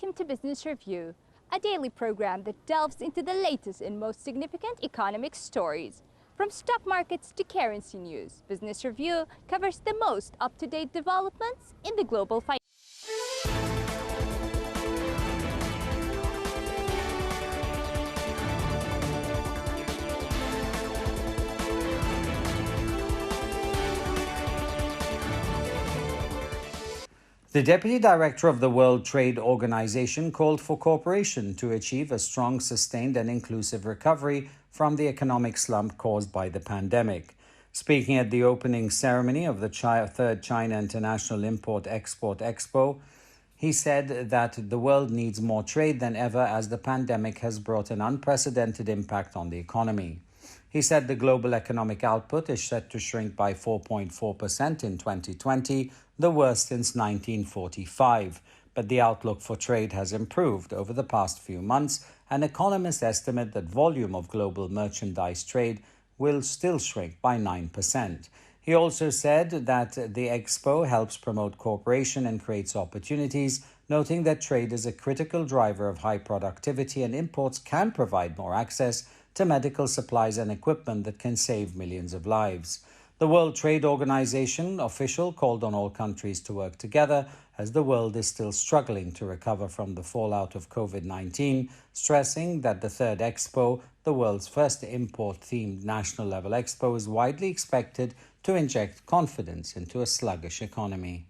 welcome to Business Review, a daily program that delves into the latest and most significant economic stories. From stock markets to currency news, Business Review covers the most up-to-date developments in the global finance. The Deputy Director of the World Trade Organization called for cooperation to achieve a strong, sustained and inclusive recovery from the economic slump caused by the pandemic. Speaking at the opening ceremony of the third China International Import-Export Expo, he said that the world needs more trade than ever as the pandemic has brought an unprecedented impact on the economy. He said the global economic output is set to shrink by 4.4% in 2020, the worst since 1945. But the outlook for trade has improved over the past few months, and economists estimate that volume of global merchandise trade will still shrink by 9%. He also said that the expo helps promote cooperation and creates opportunities, noting that trade is a critical driver of high productivity and imports can provide more access to medical supplies and equipment that can save millions of lives. The World Trade Organization official called on all countries to work together as the world is still struggling to recover from the fallout of COVID-19, stressing that the third expo, the world's first import-themed national-level expo, is widely expected to inject confidence into a sluggish economy.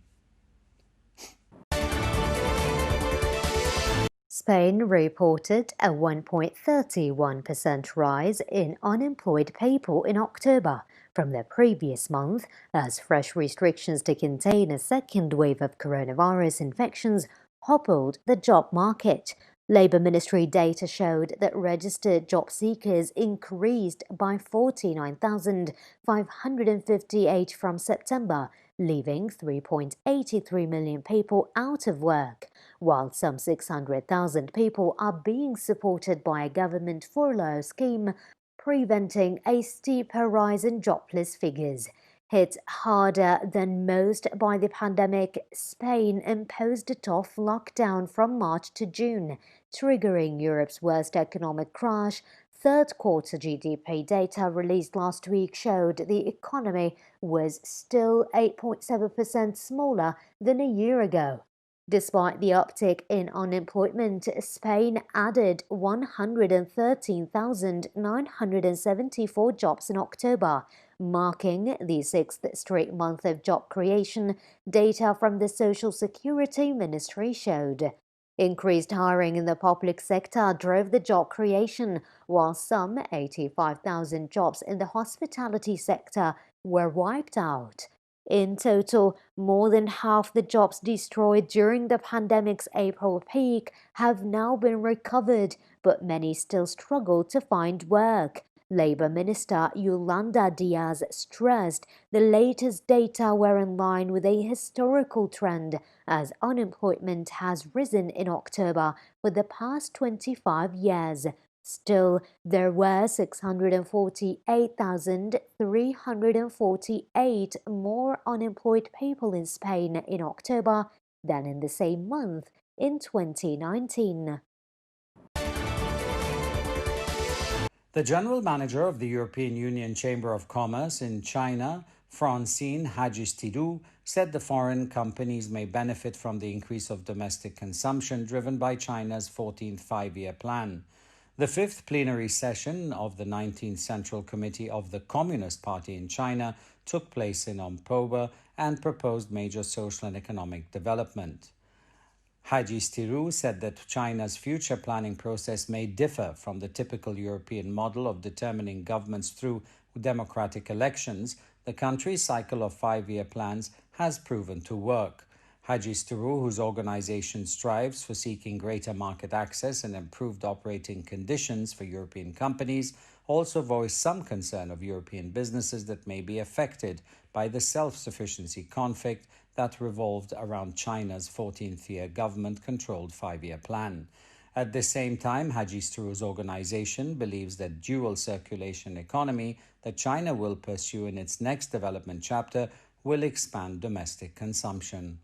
Spain reported a 1.31% rise in unemployed people in October from the previous month as fresh restrictions to contain a second wave of coronavirus infections hobbled the job market. Labour Ministry data showed that registered job seekers increased by 49,558 from September, leaving 3.83 million people out of work, while some 600,000 people are being supported by a government furlough scheme, preventing a steeper rise in jobless figures. Hit harder than most by the pandemic, Spain imposed a tough lockdown from March to June, triggering Europe's worst economic crash. Third quarter GDP data released last week showed the economy was still 8.7% smaller than a year ago. Despite the uptick in unemployment, Spain added 113,974 jobs in October, marking the sixth straight month of job creation, data from the Social Security Ministry showed. Increased hiring in the public sector drove the job creation, while some 85,000 jobs in the hospitality sector were wiped out. In total, more than half the jobs destroyed during the pandemic's April peak have now been recovered, but many still struggle to find work. Labour Minister Yolanda Diaz stressed the latest data were in line with a historical trend, as unemployment has risen in October for the past 25 years. Still, there were 648,348 more unemployed people in Spain in October than in the same month in 2019. The General Manager of the European Union Chamber of Commerce in China, Francine Hagistidou, said the foreign companies may benefit from the increase of domestic consumption driven by China's 14th five-year plan. The fifth plenary session of the 19th Central Committee of the Communist Party in China took place in October and proposed major social and economic development. Hagistidou said that China's future planning process may differ from the typical European model of determining governments through democratic elections. The country's cycle of five-year plans has proven to work. Hagistidou, whose organization strives for seeking greater market access and improved operating conditions for European companies, also voiced some concern of European businesses that may be affected by the self-sufficiency conflict that revolved around China's 14th-year government-controlled five-year plan. At the same time, Hagistidou's organization believes that dual circulation economy that China will pursue in its next development chapter will expand domestic consumption.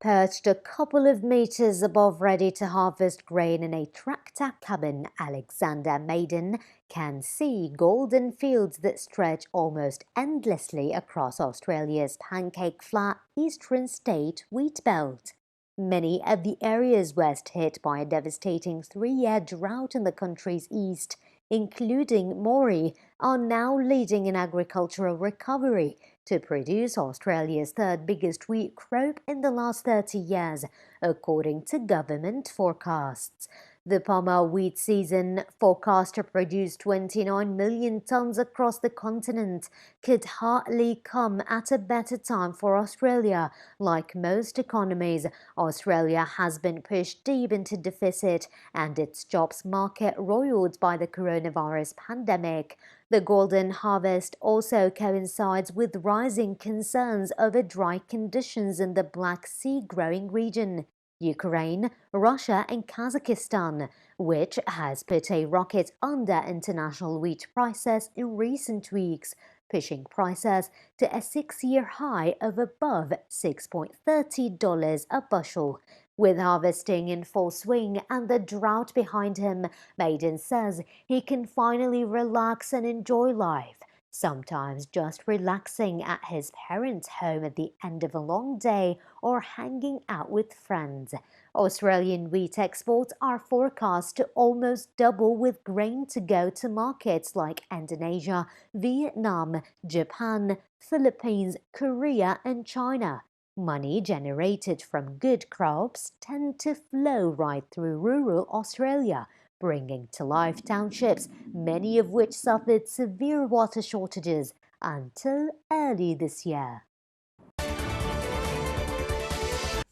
Perched a couple of meters above ready-to-harvest grain in a tractor cabin, Alexander Maiden can see golden fields that stretch almost endlessly across Australia's pancake-flat eastern state wheat belt. Many of the areas west hit by a devastating three-year drought in the country's east, including Moree, are now leading in agricultural recovery to produce Australia's third biggest wheat crop in the last 30 years, according to government forecasts. The Palmer wheat season, forecast to produce 29 million tonnes across the continent, could hardly come at a better time for Australia. Like most economies, Australia has been pushed deep into deficit and its jobs market roiled by the coronavirus pandemic. The golden harvest also coincides with rising concerns over dry conditions in the Black Sea growing region, Ukraine, Russia and Kazakhstan, which has put a rocket under international wheat prices in recent weeks, pushing prices to a 6-year high of above $6.30 a bushel. With harvesting in full swing and the drought behind him, Maiden says he can finally relax and enjoy life, sometimes just relaxing at his parents' home at the end of a long day or hanging out with friends. Australian wheat exports are forecast to almost double, with grain to go to markets like Indonesia, Vietnam, Japan, Philippines, Korea and China. Money generated from good crops tend to flow right through rural Australia, bringing to life townships, many of which suffered severe water shortages until early this year.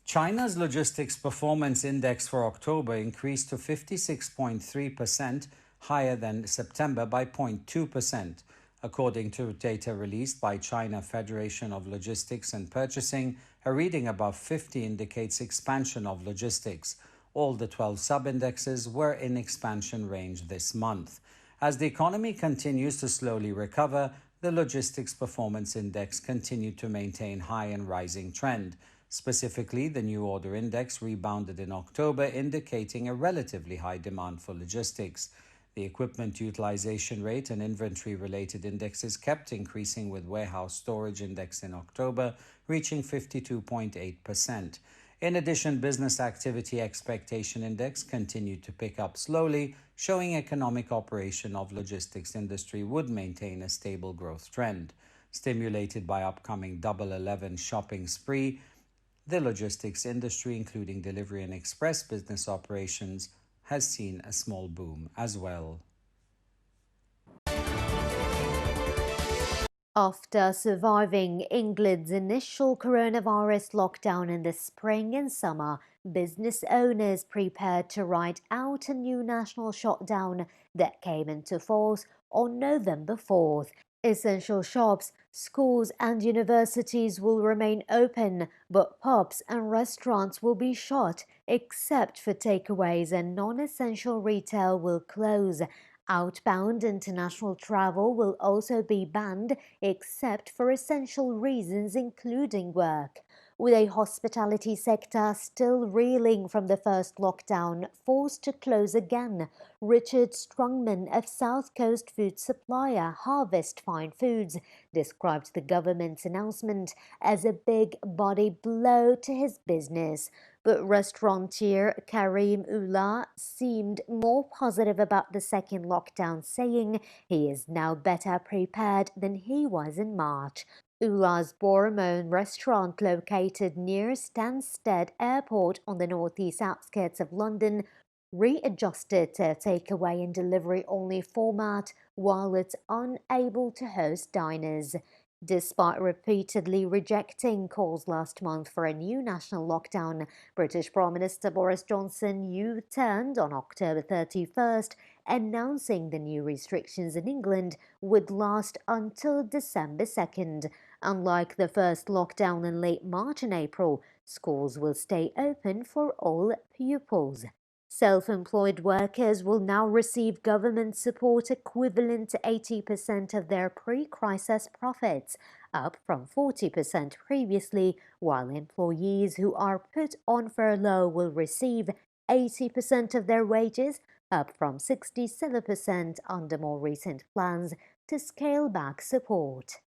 China's Logistics Performance Index for October increased to 56.3%, higher than September by 0.2%. According to data released by China Federation of Logistics and Purchasing, a reading above 50 indicates expansion of logistics. All the 12 sub-indexes were in expansion range this month. As the economy continues to slowly recover, the Logistics Performance Index continued to maintain high and rising trend. Specifically, the New Order Index rebounded in October, indicating a relatively high demand for logistics. The Equipment Utilization Rate and inventory-related indexes kept increasing, with Warehouse Storage Index in October reaching 52.8%. In addition, Business Activity Expectation Index continued to pick up slowly, showing economic operation of logistics industry would maintain a stable growth trend. Stimulated by upcoming Double 11 shopping spree, the logistics industry, including delivery and express business operations, has seen a small boom as well. After surviving England's initial coronavirus lockdown in the spring and summer, business owners prepared to ride out a new national shutdown that came into force on November 4th. Essential shops, schools and universities will remain open, but pubs and restaurants will be shut, except for takeaways, and non-essential retail will close. Outbound international travel will also be banned, except for essential reasons, including work. With a hospitality sector still reeling from the first lockdown, forced to close again, Richard Strongman of South Coast food supplier Harvest Fine Foods described the government's announcement as a big body blow to his business. But restaurateur Karim Ullah seemed more positive about the second lockdown, saying he is now better prepared than he was in March. Ullah's Bournemouth restaurant, located near Stansted Airport on the northeast outskirts of London, readjusted to a takeaway and delivery-only format while it's unable to host diners. Despite repeatedly rejecting calls last month for a new national lockdown, British Prime Minister Boris Johnson U-turned on October 31st, announcing the new restrictions in England would last until December 2nd. Unlike the first lockdown in late March and April, schools will stay open for all pupils. Self-employed workers will now receive government support equivalent to 80% of their pre-crisis profits, up from 40% previously, while employees who are put on furlough will receive 80% of their wages, up from 67% under more recent plans to scale back support.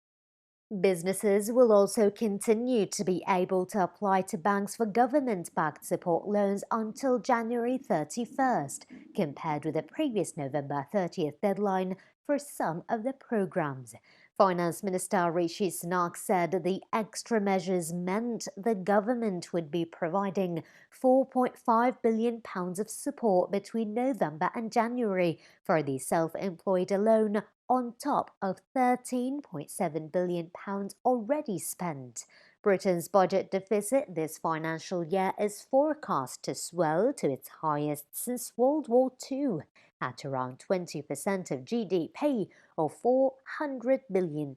Businesses will also continue to be able to apply to banks for government-backed support loans until January 31st, compared with the previous November 30th deadline for some of the programs. Finance Minister Rishi Sunak said the extra measures meant the government would be providing £4.5 billion of support between November and January for the self-employed alone, on top of £13.7 billion already spent. Britain's budget deficit this financial year is forecast to swell to its highest since World War II, at around 20% of GDP, or £400 billion.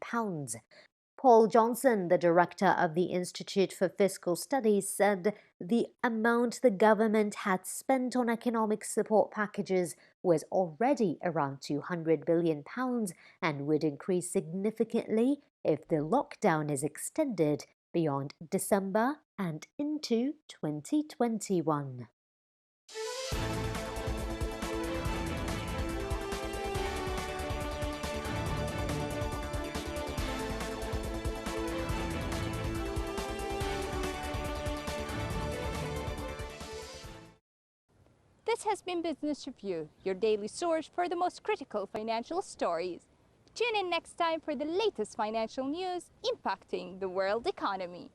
Paul Johnson, the director of the Institute for Fiscal Studies, said the amount the government had spent on economic support packages was already around £200 billion and would increase significantly if the lockdown is extended beyond December and into 2021. This has been Business Review, your daily source for the most critical financial stories. Tune in next time for the latest financial news impacting the world economy.